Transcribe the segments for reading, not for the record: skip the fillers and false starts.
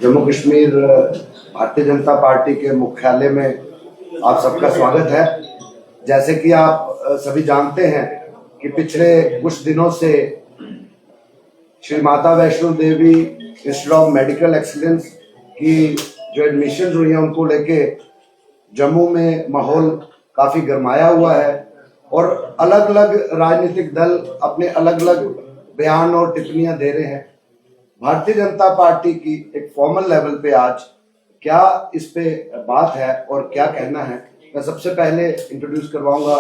Jammu Kashmir Bharatiya Janata party के मुख्यालय में आप सबका स्वागत है। जैसे कि आप सभी जानते हैं कि पिछले कुछ दिनों से Shri Mata Vaishno Devi institute of medical excellence की जो एडमिशन हुई है उनको लेके जम्मू में माहौल काफी गरमाया हुआ है और अलग अलग राजनीतिक दल अपने अलग अलग बयान और टिप्पणियां दे रहे हैं। भारतीय जनता पार्टी की एक फॉर्मल लेवल पे आज क्या इस पे बात है और क्या कहना है, मैं सबसे पहले इंट्रोड्यूस करवाऊंगा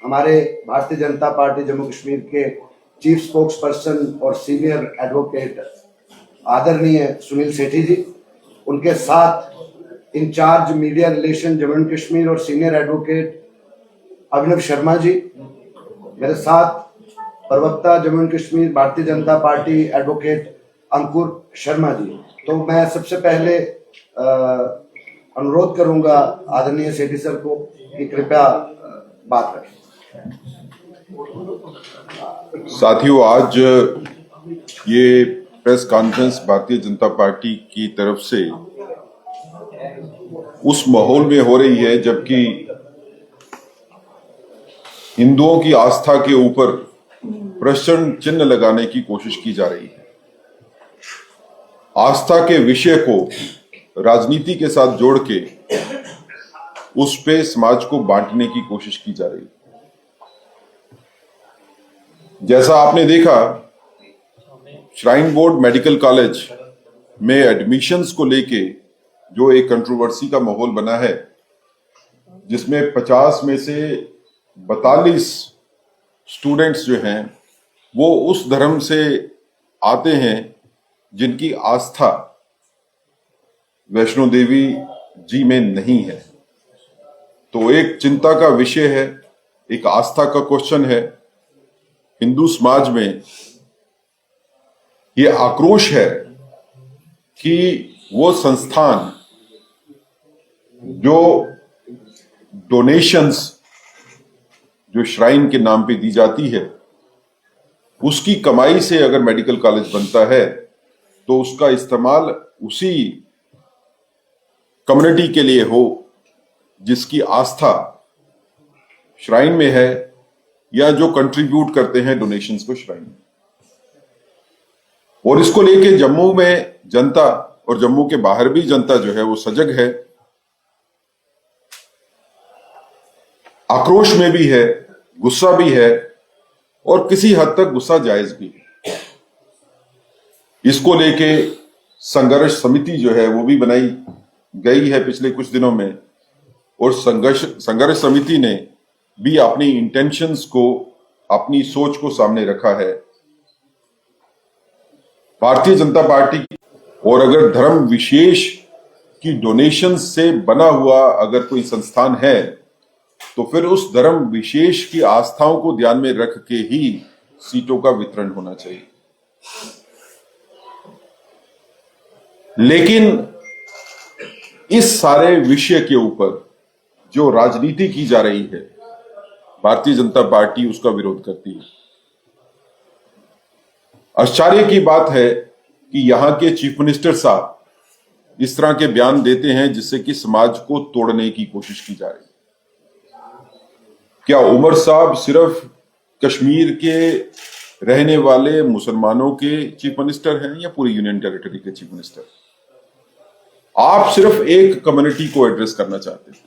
हमारे भारतीय जनता पार्टी जम्मू कश्मीर के चीफ स्पोक्स पर्सन और सीनियर एडवोकेट आदरणीय सुनील सेठी जी, उनके साथ incharge media relation Jammu Kashmir और सीनियर एडवोकेट अभिनव शर्मा जी, मेरे साथ प्रवक्ता जम्मू कश्मीर भारतीय जनता पार्टी एडवोकेट अंकुर शर्मा जी। तो मैं सबसे पहले अनुरोध करूंगा आदरणीय सेठी सर को कि कृपया बात रखें। साथियों, आज ये प्रेस कॉन्फ्रेंस भारतीय जनता पार्टी की तरफ से उस माहौल में हो रही है जबकि हिंदुओं की आस्था के ऊपर प्रश्न चिन्ह लगाने की कोशिश की जा रही है। आस्था के विषय को राजनीति के साथ जोड़ के उस पे समाज को बांटने की कोशिश की जा रही है। जैसा आपने देखा, श्राइन बोर्ड मेडिकल कॉलेज में एडमिशंस को लेके जो एक कंट्रोवर्सी का माहौल बना है, जिसमें 50 में से 42 स्टूडेंट्स जो हैं वो उस धर्म से आते हैं जिनकी आस्था वैष्णो देवी जी में नहीं है। तो एक चिंता का विषय है, एक आस्था का क्वेश्चन है। हिंदू समाज में ये आक्रोश है कि वो संस्थान जो डोनेशंस जो श्राइन के नाम पे दी जाती है, उसकी कमाई से अगर मेडिकल कॉलेज बनता है तो उसका इस्तेमाल उसी कम्युनिटी के लिए हो जिसकी आस्था श्राइन में है या जो कंट्रीब्यूट करते हैं डोनेशंस को श्राइन में। और इसको लेके जम्मू में जनता और जम्मू के बाहर भी जनता जो है वो सजग है, आक्रोश में भी है, गुस्सा भी है और किसी हद तक गुस्सा जायज भी है। इसको लेके संघर्ष समिति जो है वो भी बनाई गई है पिछले कुछ दिनों में, और संघर्ष समिति ने भी अपनी इंटेंशंस को, अपनी सोच को सामने रखा है। भारतीय जनता पार्टी और अगर धर्म विशेष की डोनेशन से बना हुआ अगर कोई संस्थान है तो फिर उस धर्म विशेष की आस्थाओं को ध्यान में रख के ही सीटों का वितरण होना चाहिए। लेकिन इस सारे विषय के ऊपर जो राजनीति की जा रही है, भारतीय जनता पार्टी उसका विरोध करती है। आश्चर्य की बात है कि यहां के चीफ मिनिस्टर साहब इस तरह के बयान देते हैं जिससे कि समाज को तोड़ने की कोशिश की जा रही है। क्या उमर साहब सिर्फ कश्मीर के रहने वाले मुसलमानों के चीफ मिनिस्टर हैं या पूरी यूनियन टेरिटरी के चीफ मिनिस्टर? आप सिर्फ एक कम्युनिटी को एड्रेस करना चाहते हैं।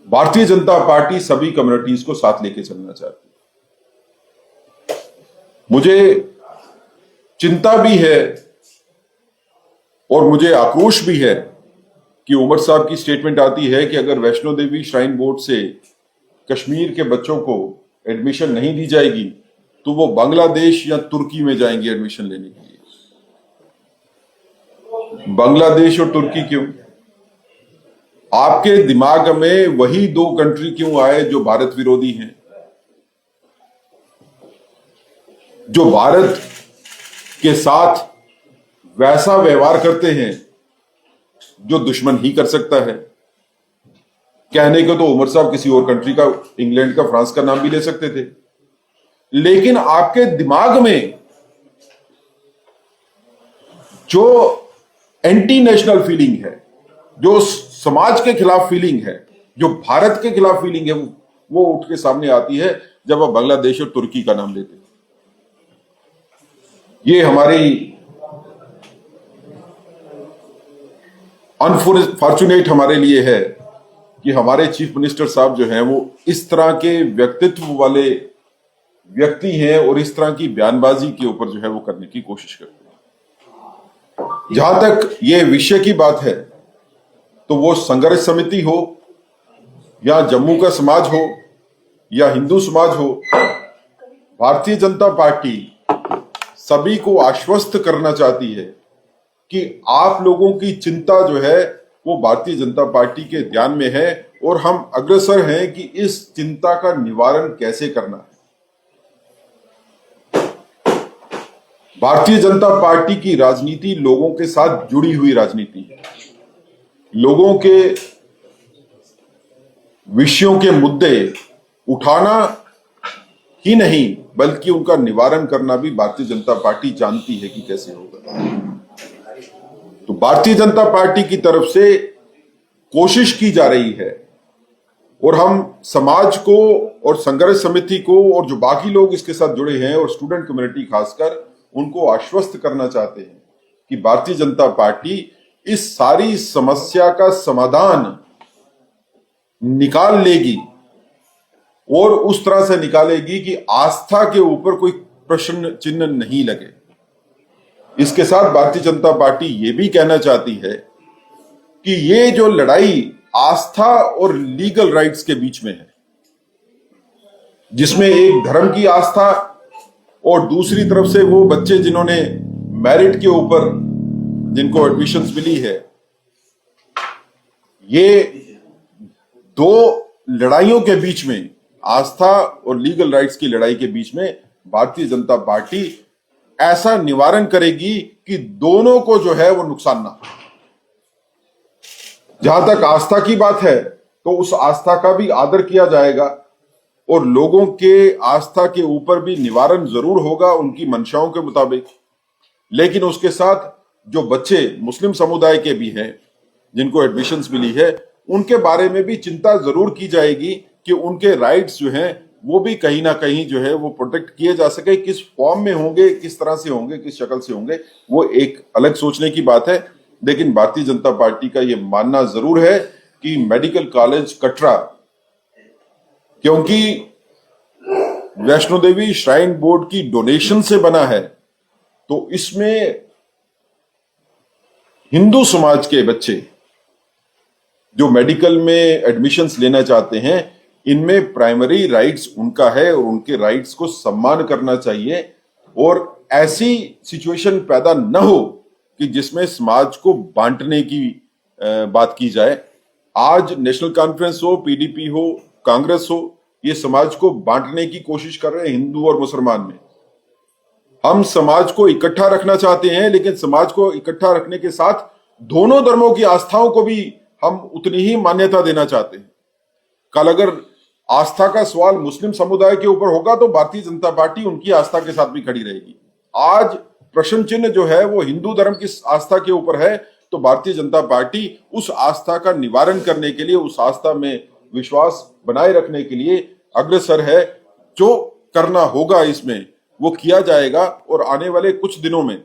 भारतीय जनता पार्टी सभी कम्युनिटीज को साथ लेके चलना चाहती है। मुझे चिंता भी है और मुझे आक्रोश भी है कि उमर साहब की स्टेटमेंट आती है कि अगर वैष्णो देवी श्राइन बोर्ड से कश्मीर के बच्चों को एडमिशन नहीं दी जाएगी तो वो बांग्लादेश या तुर्की में जाएंगे एडमिशन लेने के लिए। बांग्लादेश और तुर्की क्यों? आपके दिमाग में वही दो कंट्री क्यों आए जो भारत विरोधी हैं, जो भारत के साथ वैसा व्यवहार करते हैं जो दुश्मन ही कर सकता है? कहने को तो उमर साहब किसी और कंट्री का, इंग्लैंड का, फ्रांस का नाम भी ले सकते थे, लेकिन आपके दिमाग में जो एंटी नेशनल फीलिंग है, जो समाज के खिलाफ फीलिंग है, जो भारत के खिलाफ फीलिंग है, वो उठ के सामने आती है जब वह बांग्लादेश और तुर्की का नाम लेते हैं। ये हमारी अनफॉर्चुनेट हमारे लिए है कि हमारे चीफ मिनिस्टर साहब जो हैं वो इस तरह के व्यक्तित्व वाले व्यक्ति हैं और इस तरह की बयानबाजी के ऊपर जो है वो करने की कोशिश करते हैं। जहां तक ये विषय की बात है तो वो संघर्ष समिति हो या जम्मू का समाज हो या हिंदू समाज हो, भारतीय जनता पार्टी सभी को आश्वस्त करना चाहती है कि आप लोगों की चिंता जो है वो भारतीय जनता पार्टी के ध्यान में है और हम अग्रसर हैं कि इस चिंता का निवारण कैसे करना है। भारतीय जनता पार्टी की राजनीति लोगों के साथ जुड़ी हुई राजनीति है। लोगों के विषयों के मुद्दे उठाना ही नहीं बल्कि उनका निवारण करना भी भारतीय जनता पार्टी जानती है कि कैसे होगा। तो भारतीय जनता पार्टी की तरफ से कोशिश की जा रही है और हम समाज को और संघर्ष समिति को और जो बाकी लोग इसके साथ जुड़े हैं और स्टूडेंट कम्युनिटी खासकर उनको आश्वस्त करना चाहते हैं कि भारतीय जनता पार्टी इस सारी समस्या का समाधान निकाल लेगी और उस तरह से निकालेगी कि आस्था के ऊपर कोई प्रश्न चिन्ह नहीं लगे। इसके साथ भारतीय जनता पार्टी ये भी कहना चाहती है कि ये जो लड़ाई आस्था और लीगल राइट्स के बीच में है, जिसमें एक धर्म की आस्था और दूसरी तरफ से वो बच्चे जिन्होंने मेरिट के ऊपर जिनको एडमिशंस मिली है, ये दो लड़ाइयों के बीच में, आस्था और लीगल राइट्स की लड़ाई के बीच में भारतीय जनता पार्टी ऐसा निवारण करेगी कि दोनों को जो है वो नुकसान ना हो। जहां तक आस्था की बात है तो उस आस्था का भी आदर किया जाएगा और लोगों के आस्था के ऊपर भी निवारण जरूर होगा उनकी मंशाओं के मुताबिक। लेकिन उसके साथ जो बच्चे मुस्लिम समुदाय के भी हैं जिनको एडमिशंस मिली है, उनके बारे में भी चिंता जरूर की जाएगी कि उनके राइट्स जो हैं वो भी कहीं ना कहीं जो है वो प्रोटेक्ट किए जा सके। किस फॉर्म में होंगे, किस तरह से होंगे, किस शक्ल से होंगे, वो एक अलग सोचने की बात है। लेकिन भारतीय जनता पार्टी का ये मानना जरूर है कि मेडिकल कॉलेज कटरा, क्योंकि वैष्णो देवी श्राइन बोर्ड की डोनेशन से बना है, तो इसमें हिंदू समाज के बच्चे जो मेडिकल में एडमिशंस लेना चाहते हैं, इनमें प्राइमरी राइट्स उनका है और उनके राइट्स को सम्मान करना चाहिए और ऐसी सिचुएशन पैदा न हो कि जिसमें समाज को बांटने की बात की जाए। आज नेशनल कॉन्फ्रेंस हो, पीडीपी हो, कांग्रेस हो, ये समाज को बांटने की कोशिश कर रहे हैं हिंदू और मुसलमान में। हम समाज को इकट्ठा रखना चाहते हैं, लेकिन समाज को इकट्ठा रखने के साथ दोनों धर्मों की आस्थाओं को भी हम उतनी ही मान्यता देना चाहते हैं। कल अगर आस्था का सवाल मुस्लिम समुदाय के ऊपर होगा तो भारतीय जनता पार्टी उनकी आस्था के साथ भी खड़ी रहेगी। आज प्रश्न चिन्ह जो है वो हिंदू धर्म की आस्था के ऊपर है, तो भारतीय जनता पार्टी उस आस्था का निवारण करने के लिए, उस आस्था में विश्वास बनाए रखने के लिए अग्रसर है। जो करना होगा इसमें वो किया जाएगा और आने वाले कुछ दिनों में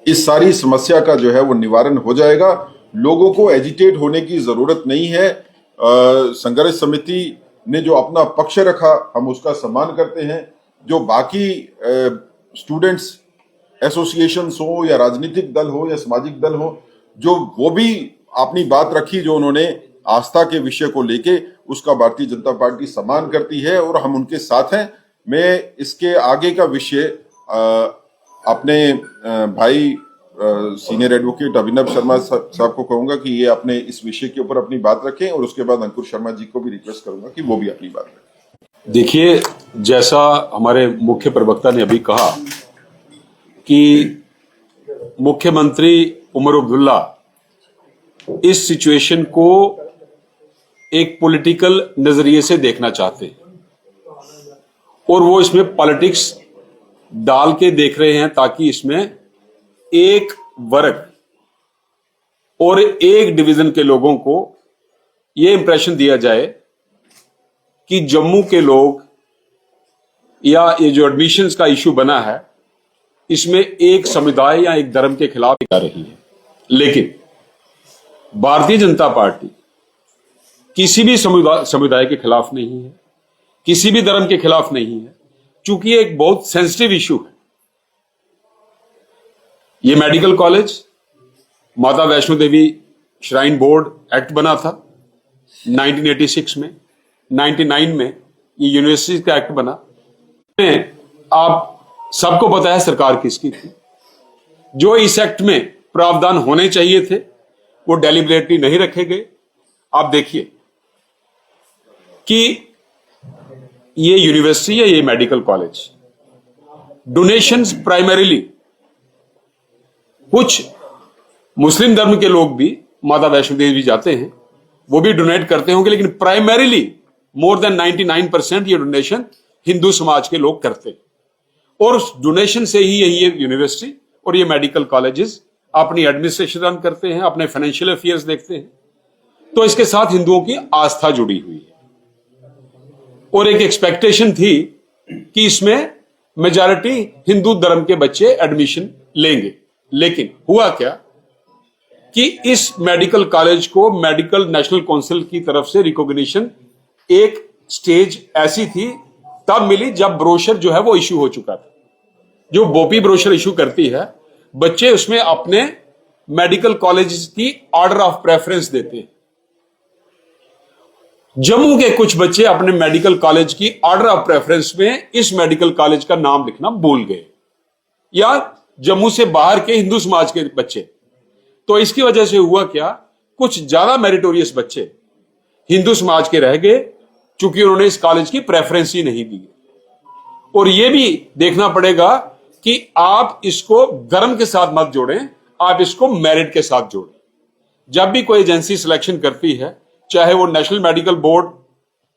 इस सारी समस्या का जो है वो निवारण हो जाएगा। लोगों को एजिटेट होने की जरूरत नहीं है। संघर्ष समिति ने जो अपना पक्ष रखा हम उसका सम्मान करते हैं। जो बाकी स्टूडेंट्स एसोसिएशंस हो या राजनीतिक दल हो या सामाजिक दल हो, जो वो भी अपनी बात रखी जो उन्होंने आस्था के विषय को लेके, उसका भारतीय जनता पार्टी सम्मान करती है और हम उनके साथ हैं। मैं इसके आगे का विषय अपने भाई सीनियर एडवोकेट अभिनव शर्मा साहब को कहूंगा कि ये अपने इस विषय के ऊपर अपनी बात रखें और उसके बाद अंकुर शर्मा जी को भी रिक्वेस्ट करूंगा कि वो भी अपनी बात रखें। देखिए, जैसा हमारे मुख्य प्रवक्ता ने अभी कहा कि मुख्यमंत्री उमर अब्दुल्ला इस सिचुएशन को एक पॉलिटिकल नजरिए से देखना चाहते और वो इसमें पॉलिटिक्स डाल के देख रहे हैं ताकि इसमें एक वर्ग और एक डिवीजन के लोगों को यह इंप्रेशन दिया जाए कि जम्मू के लोग या ये जो एडमिशंस का इश्यू बना है इसमें एक समुदाय या एक धर्म के खिलाफ जा रही है। लेकिन भारतीय जनता पार्टी किसी भी समुदाय के खिलाफ नहीं है, किसी भी धर्म के खिलाफ नहीं है, चूंकि ये एक बहुत सेंसिटिव इश्यू है। ये मेडिकल कॉलेज माता Vaishno Devi shrine board act बना था 1986 में, 99 में ये यूनिवर्सिटी का एक्ट बना। आप सबको पता है सरकार किसकी थी। जो इस एक्ट में प्रावधान होने चाहिए थे वो डेलिबरेटली नहीं रखे गए। आप देखिए कि ये यूनिवर्सिटी है, ये मेडिकल कॉलेज, डोनेशंस प्राइमरीली कुछ मुस्लिम धर्म के लोग भी माता वैष्णो देवी जाते हैं, वो भी डोनेट करते होंगे, लेकिन प्राइमरीली मोर देन 99% ये डोनेशन हिंदू समाज के लोग करते हैं। और उस डोनेशन से ही ये यूनिवर्सिटी और ये मेडिकल कॉलेजेस अपनी एडमिनिस्ट्रेशन रन करते हैं, अपने फाइनेंशियल अफेयर्स देखते हैं। तो इसके साथ हिंदुओं की आस्था जुड़ी हुई है और एक एक्सपेक्टेशन थी कि इसमें मेजॉरिटी हिंदू धर्म के बच्चे एडमिशन लेंगे। लेकिन हुआ क्या कि इस मेडिकल कॉलेज को मेडिकल नेशनल काउंसिल की तरफ से रिकॉग्निशन एक स्टेज ऐसी थी तब मिली जब ब्रोशर जो है वो इश्यू हो चुका था। जो बोपी ब्रोशर इश्यू करती है, बच्चे उसमें अपने मेडिकल कॉलेज की ऑर्डर ऑफ प्रेफरेंस देते हैं। जम्मू के कुछ बच्चे अपने मेडिकल कॉलेज की ऑर्डर ऑफ प्रेफरेंस में इस मेडिकल कॉलेज का नाम लिखना भूल गए, या जम्मू से बाहर के हिंदू समाज के बच्चे। तो इसकी वजह से हुआ क्या, कुछ ज्यादा मेरिटोरियस बच्चे हिंदू समाज के रह गए चूंकि उन्होंने इस कॉलेज की प्रेफरेंस ही नहीं दी। और यह भी देखना पड़ेगा कि आप इसको धर्म के साथ मत जोड़ें, आप इसको मेरिट के साथ जोड़ें। जब भी कोई एजेंसी सिलेक्शन करती है, चाहे वो नेशनल मेडिकल बोर्ड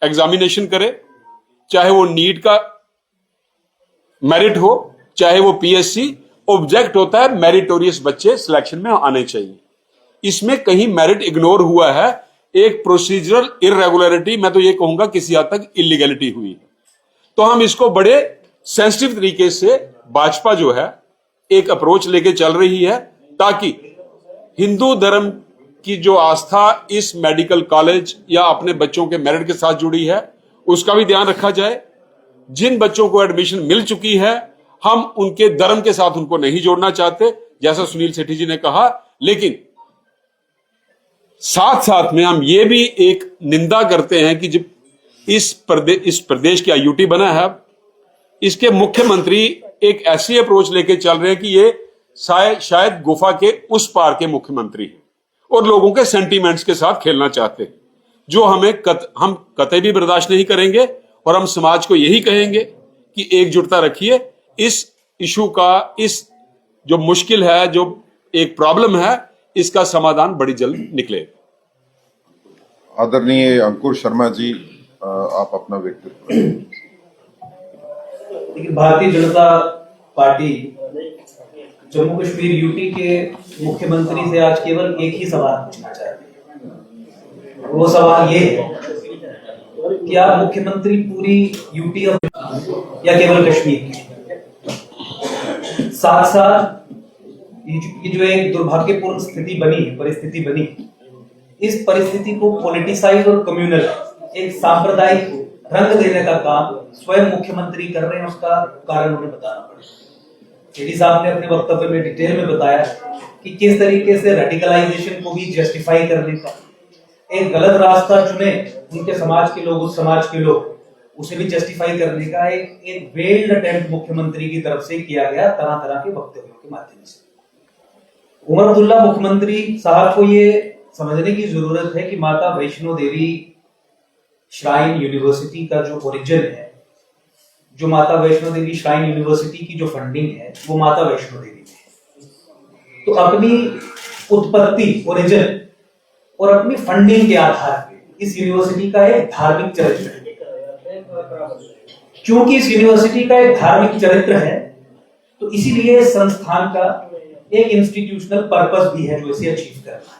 एग्जामिनेशन करे, चाहे वो नीट का मेरिट हो, चाहे वो पीएससी, ऑब्जेक्ट होता है मेरिटोरियस बच्चे सिलेक्शन में आने चाहिए। इसमें कहीं मेरिट इग्नोर हुआ है, एक प्रोसीजरल इरेगुलरिटी, मैं तो ये कहूंगा किसी हद तक इलीगलिटी हुई। तो हम इसको बड़े सेंसिटिव तरीके से भाजपा जो है एक अप्रोच लेके चल रही है ताकि हिंदू धर्म की जो आस्था इस मेडिकल कॉलेज या अपने बच्चों के मेरिट के साथ जुड़ी है उसका भी ध्यान रखा जाए। जिन बच्चों को एडमिशन मिल चुकी है, हम उनके धर्म के साथ उनको नहीं जोड़ना चाहते, जैसा सुनील सेठी जी ने कहा। लेकिन साथ साथ में हम ये भी एक निंदा करते हैं कि जब इस प्रदेश की आईयूटी बना है, इसके मुख्यमंत्री एक ऐसी अप्रोच लेके चल रहे हैं कि ये शायद गुफा के उस पार के मुख्यमंत्री हैं और लोगों के सेंटीमेंट्स के साथ खेलना चाहते हैं, जो हम कतई भी बर्दाश्त नहीं करेंगे। और हम समाज को यही कहेंगे कि एकजुटता रखिए, इस इशू का, इस जो मुश्किल है, जो एक प्रॉब्लम है, इसका समाधान बड़ी जल्द निकले। आदरणीय अंकुर शर्मा जी, आप अपना व्यक्तित्व। लेकिन भारतीय जनता पार्टी जम्मू कश्मीर यूटी के मुख्यमंत्री से आज केवल एक ही सवाल पूछना चाहती है। वो सवाल ये है कि आप मुख्यमंत्री पूरी यूटी या केवल कश्मीर की? साथ साथ ये जो एक दुर्भाग्यपूर्ण स्थिति बनी, परिस्थिति बनी, इस परिस्थिति को पॉलिटिसाइज और कम्युनल, एक सांप्रदायिक रंग देने का काम स्वयं मुख्यमंत्री कर रहे हैं। उसका कारण उन्हें बताना पड़ेगा। जेडी साहब ने अपने वक्तव्य में डिटेल में बताया कि किस तरीके से रेडिकलाइजेशन को भी जस्टिफाई करने का एक गलत रास्ता चुने उनके समाज के लोग, उस समाज के लोग, उसे भी जस्टिफाई करने का एक वेल्ड अटेम्प्ट मुख्यमंत्री की तरफ से किया गया तरह तरह के वक्तव्यों के माध्यम से। उमर अब्दुल्ला मुख्यमंत्री साहब को ये समझने की जरूरत है कि माता वैष्णो देवी श्राइन यूनिवर्सिटी का जो ओरिजिन है, जो माता वैष्णो देवी श्राइन यूनिवर्सिटी की जो फंडिंग है, वो माता वैष्णो देवी में है। तो अपनी उत्पत्ति, ओरिजिन और अपनी फंडिंग के आधार पर इस यूनिवर्सिटी का एक धार्मिक चरित्र है। क्योंकि इस यूनिवर्सिटी का एक धार्मिक चरित्र है, तो इसीलिए संस्थान का एक इंस्टीट्यूशनल पर्पस भी है जो इसे अचीव करना है।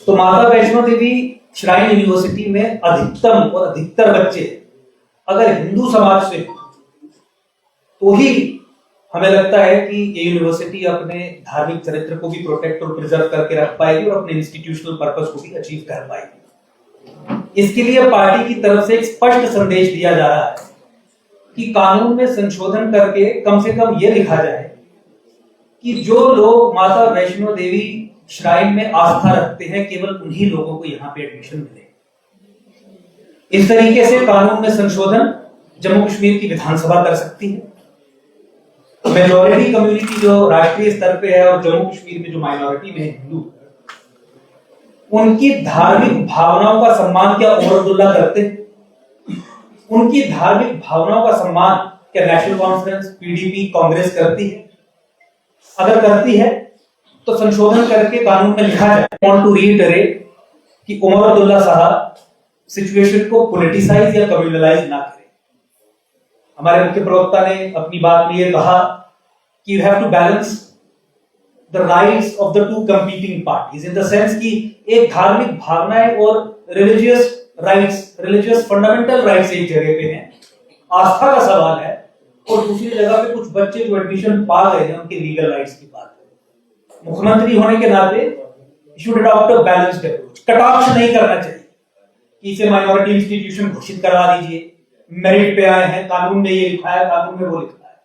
तो माता वैष्णो देवी श्राइन यूनिवर्सिटी में अधिकतम और अधिकतर बच्चे अगर हिंदू समाज से तो ही हमें लगता है कि ये यूनिवर्सिटी अपने धार्मिक चरित्र को भी प्रोटेक्ट और प्रिजर्व करके रख पाएगी और अपने इंस्टीट्यूशनल पर्पस को भी अचीव कर पाएगी। इसके लिए पार्टी की तरफ से एक स्पष्ट संदेश दिया जा रहा है कि कानून में संशोधन करके कम से कम ये लिखा जाए कि जो लोग माता वैष्णो देवी श्राइन में आस्था रखते हैं केवल उन्हीं लोगों को यहाँ पे एडमिशन मिले। इस तरीके से कानून में संशोधन जम्मू कश्मीर की विधानसभा कर सकती है। मेजॉरिटी कम्युनिटी जो राष्ट्रीय स्तर पे है और जम्मू कश्मीर में जो माइनॉरिटी में है हिंदू, उनकी धार्मिक भावनाओं का सम्मान क्या उमर अब्दुल्ला करते हैं? उनकी धार्मिक भावनाओं का सम्मान क्या नेशनल कॉन्फ्रेंस, पीडीपी, कांग्रेस करती है? अगर करती है तो संशोधन करके कानून में लिखा जाए, वांट टू रीइटरेट कि उमर अब्दुल्ला साहब सिचुएशन को पॉलिटिसाइज या कम्युनलाइज ना करें। हमारे मुख्य प्रवक्ता ने अपनी बात में यह कहा कि you have to balance the rights of the two competing parties in the sense कि एक धार्मिक भावनाएं और religious rights, religious fundamental rights एक जगह पे हैं, आस्था का सवाल है, और दूसरी जगह पे कुछ बच्चे जो एडमिशन पा गए हैं उनके लीगल राइट्स की बात है। मुख्यमंत्री होने के नाते should adopt a balanced approach. कटाक्ष नहीं करना चाहिए कि इसे माइनॉरिटी इंस्टीट्यूशन घोषित करवा दीजिए, मेरिट पे आए हैं, कानून में ये लिखा है, कानून में वो लिखा है।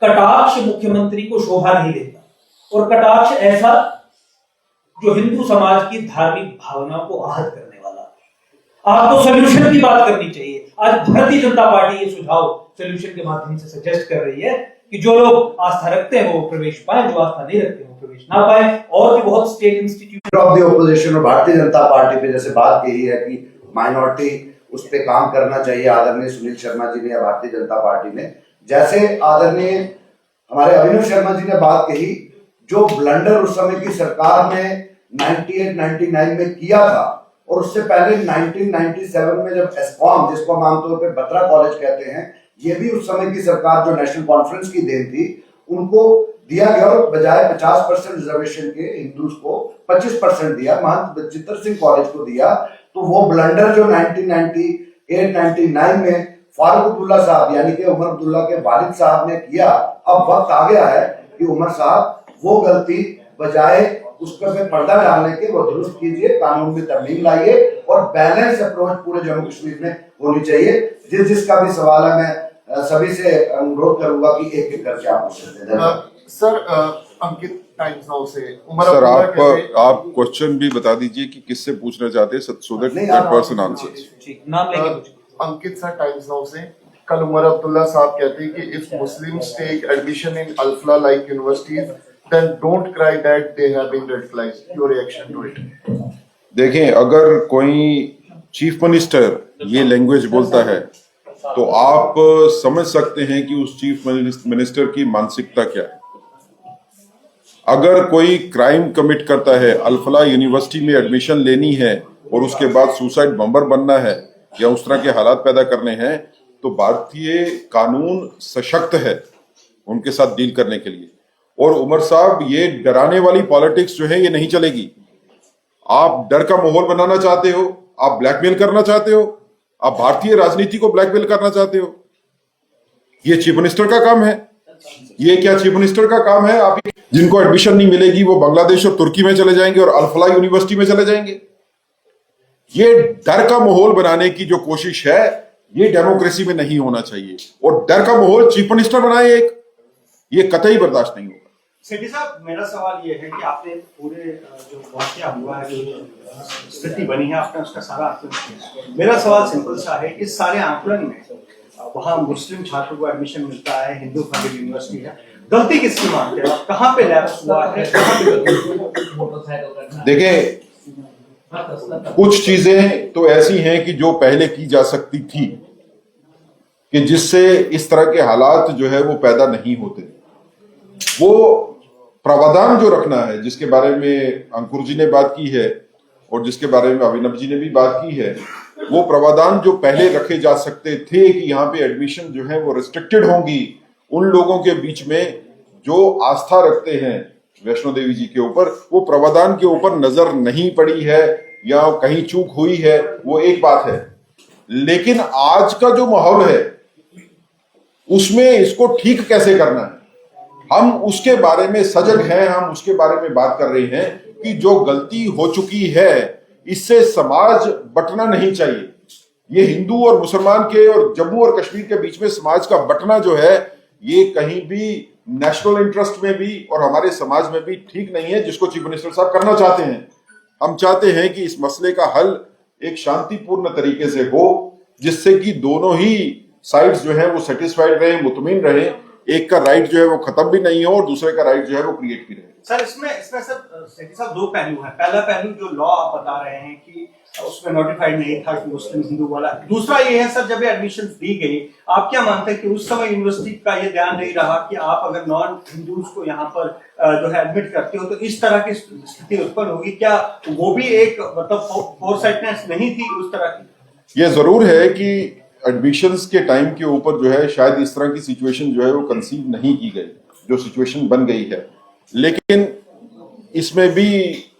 कटाक्ष मुख्यमंत्री को शोभा नहीं देता, और कटाक्ष ऐसा जो हिंदू समाज की धार्मिक भावनाओं को आहत करने वाला है। आपको सोल्यूशन की बात करनी चाहिए। आज भारतीय जनता पार्टी ये सुझाव सोल्यूशन के माध्यम से सजेस्ट कर रही है कि जो लोग आस्था रखते हैं वो प्रवेश पाए, जो आस्था नहीं रखते वो प्रवेश ना पाए। और भी बहुत state institute of the opposition और भारतीय जनता पार्टी पे जैसे बात कही है कि माइनॉरिटी उस पर काम करना चाहिए, आदरणीय सुनील शर्मा जी ने या भारतीय जनता पार्टी ने, जैसे आदरणीय हमारे अभिनव शर्मा जी ने बात कही, जो ब्लंडर उस समय की सरकार ने 98-99 में किया था, और उससे पहले 1997 में जब एस्कॉम, जिसको हम आमतौर पर बत्रा कॉलेज कहते हैं, ये भी उस समय की सरकार जो नेशनल कॉन्फ्रेंस की देन थी, उनको दिया गया, और बजाय 50% रिजर्वेशन के हिंदूज को 25% दिया, महंत बचित्तर सिंह कॉलेज को दिया। तो वो ब्लंडर जो 1998-99 में फारूक अब्दुल्ला साहब यानी कि उमर अब्दुल्ला के वालिद साहब ने किया, अब वक्त आ गया है कि उमर साहब वो गलती बजाय उसके पे पर्दा डालने के वो दुरुस्त कीजिए, कानून में तरमीम लाइए, और बैलेंस अप्रोच पूरे जम्मू कश्मीर में होनी चाहिए। जिसका भी सवाल है मैं सभी से अनुरोध करूंगा कि एक एक करके आप पूछ लें। सर अंकित टाइम्स नाउ से उमर सर अब्दुल्ला आप क्वेश्चन भी बता दीजिए कि किससे पूछना चाहते हैं, सो दैट पर्सन आंसर। नाम लेके अंकित सर टाइम्स नाउ से कल उमर अब्दुल्ला साहब कहते हैं कि if Muslims take admission in Alfalah like universities then don't cry that they have been radicalised. Your reaction to it? देखें, अगर कोई चीफ मिनिस्टर ये लैंग्वेज बोलता है तो आप समझ सकते हैं कि उस चीफ मिनिस्टर की मानसिकता क्या है। अगर कोई क्राइम कमिट करता है, अल्फला यूनिवर्सिटी में एडमिशन लेनी है और उसके बाद सुसाइड बम्बर बनना है या उस तरह के हालात पैदा करने हैं, तो भारतीय कानून सशक्त है उनके साथ डील करने के लिए। और उमर साहब, ये डराने वाली पॉलिटिक्स जो है ये नहीं चलेगी। आप डर का माहौल बनाना चाहते हो, आप ब्लैकमेल करना चाहते हो, आप भारतीय राजनीति को ब्लैकमेल करना चाहते हो, ये चीफ मिनिस्टर का काम है। ये क्या चीफ मिनिस्टर का काम है? आप जिनको एडमिशन नहीं मिलेगी वो बांग्लादेश और तुर्की में चले जाएंगे और अल्फला यूनिवर्सिटी में चले जाएंगे। ये डर का माहौल बनाने की जो कोशिश है, ये डेमोक्रेसी में नहीं होना चाहिए। और डर का माहौल चीफ मिनिस्टर बनाए एक, ये कतई बर्दाश्त नहीं होगा। सेठी साहब, मेरा सवाल ये है कि आपने पूरे जो वाकया हुआ है, जो स्थिति बनी है, आपने उसका सारा आकलन किया। मेरा सवाल सिंपल सा है, इस सारे आकलन में वहाँ मुस्लिम छात्रों को एडमिशन मिलता है, हिंदू फंडेड यूनिवर्सिटी है, गलती किसकी मानते हैं? कहाँ पे लैप्स हुआ है, कहाँ पे गलती? देखिए, कुछ चीजें तो ऐसी हैं कि जो पहले की जा सकती थी, कि जिससे इस तरह के हालात जो है वो पैदा नहीं होते। वो प्रावधान जो रखना है, जिसके बारे में अंकुर जी ने बात की है और जिसके बारे में अभिनव जी ने भी बात की है, वो प्रावधान जो पहले रखे जा सकते थे कि यहाँ पे एडमिशन जो है वो रिस्ट्रिक्टेड होंगी उन लोगों के बीच में जो आस्था रखते हैं वैष्णो देवी जी के ऊपर, वो प्रावधान के ऊपर नजर नहीं पड़ी है या कहीं चूक हुई है, वो एक बात है। लेकिन आज का जो माहौल है उसमें इसको ठीक कैसे करना है, हम उसके बारे में सजग हैं, हम उसके बारे में बात कर रहे हैं कि जो गलती हो चुकी है इससे समाज बंटना नहीं चाहिए। ये हिंदू और मुसलमान के और जम्मू और कश्मीर के बीच में समाज का बंटना जो है, ये कहीं भी नेशनल इंटरेस्ट में भी और हमारे समाज में भी ठीक नहीं है, जिसको चीफ मिनिस्टर साहब करना चाहते हैं। हम चाहते हैं कि इस मसले का हल एक शांतिपूर्ण तरीके से हो, जिससे कि दोनों ही साइड्स जो है वो सेटिस्फाइड रहे, मुतमिन रहे, एक का राइट जो है वो खत्म भी नहीं हो और दूसरे का राइट जो है वो क्रिएट भी रहे। सर इसमें सर सेठी साहब दो पहलू हैं। पहला पहलू जो लॉ आप बता रहे हैं कि उसमें नोटिफाइड नहीं था कि मुस्लिम हिंदू वाला। दूसरा ये है सर, जब ये एडमिशन दी गई, आप क्या मानते हैं कि उस समय यूनिवर्सिटी का ये ध्यान नहीं रहा कि आप अगर नॉन हिंदूज को यहाँ पर जो है एडमिट करते हो तो इस तरह की स्थिति उत्पन्न होगी? क्या वो भी एक मतलब फोरसाइटनेस नहीं थी उस तरह की? ये जरूर है कि एडमिशंस के टाइम के ऊपर जो है शायद इस तरह की सिचुएशन जो है वो कंसीव नहीं की गई, जो सिचुएशन बन गई है। लेकिन इसमें भी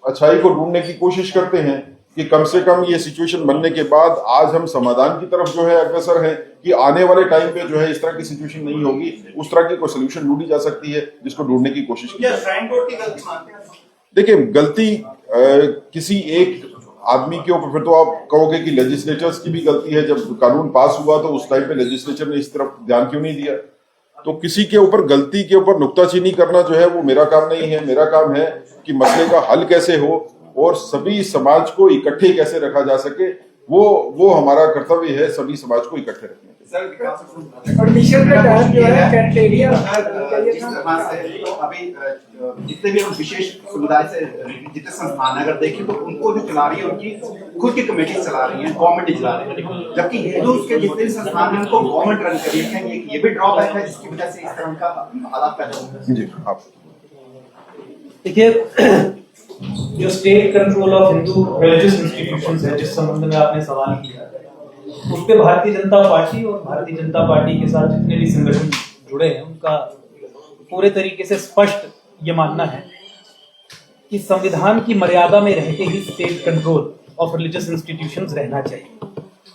अच्छाई को ढूंढने की कोशिश करते हैं कि कम से कम ये सिचुएशन बनने के बाद आज हम समाधान की तरफ जो है अग्रसर है कि आने वाले टाइम पे जो है इस तरह की सिचुएशन नहीं होगी, उस तरह की कोई सोल्यूशन ढूंढी जा सकती है जिसको ढूंढने की कोशिश की जाए। देखिए, गलती किसी एक आदमी के ऊपर, फिर तो आप कहोगे कि लेजिस्लेचर्स की भी गलती है। जब कानून पास हुआ तो उस टाइम पे लेजिस्लेचर ने इस तरफ ध्यान क्यों नहीं दिया? तो किसी के ऊपर गलती के ऊपर नुक्ताचीनी करना जो है वो मेरा काम नहीं है। मेरा काम है कि मसले का हल कैसे हो और सभी समाज को इकट्ठे कैसे रखा जा सके, वो हमारा कर्तव्य है, सभी समाज को इकट्ठे रखने। एडमिशन का टाइम जो है कैटेगरी जिस तरह से तो अभी जितने भी विशेष समुदाय से जितने संस्थान अगर देखें तो उनको जो चला रही है उनकी खुद की कमेटी चला रही है, गवर्नमेंट चला रही है, जबकि हिंदू के जितने संस्थान हैं उनको गवर्नमेंट रन कर रही है। ये भी ड्रॉबैक है जिसकी वजह से इस तरह का हालात पैदा हो रहे हैं। जी, आप देखिए, जो state control of Hindu religious institutions है, जिस संबंध में आपने सवाल किया, उस पे भारतीय जनता पार्टी और भारतीय जनता पार्टी के साथ जितने भी संगठन जुड़े हैं उनका पूरे तरीके से स्पष्ट ये मानना है कि संविधान की मर्यादा में रहते ही state control of religious institutions रहना चाहिए।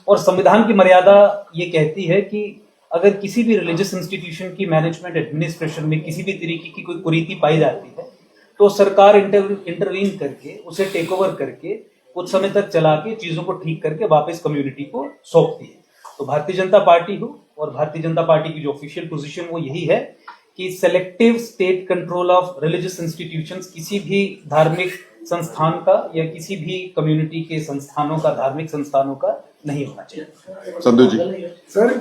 और संविधान की मर्यादा ये कहती है कि अगर किसी भी रिलीजियस इंस्टीट्यूशन की मैनेजमेंट एडमिनिस्ट्रेशन में किसी भी तरीके की कोई कुरीति पाई जाती है तो सरकार इंटरवीन करके उसे टेक ओवर करके कुछ समय तक चला के चीजों को ठीक करके वापस कम्युनिटी को सौंपती है। तो भारतीय जनता पार्टी हो और भारतीय जनता पार्टी की जो ऑफिशियल पोजीशन वो यही है कि selective state control of religious institutions किसी भी धार्मिक संस्थान का या किसी भी कम्युनिटी के संस्थानों का, धार्मिक संस्थानों का नहीं होना चाहिए। संधू जी। सर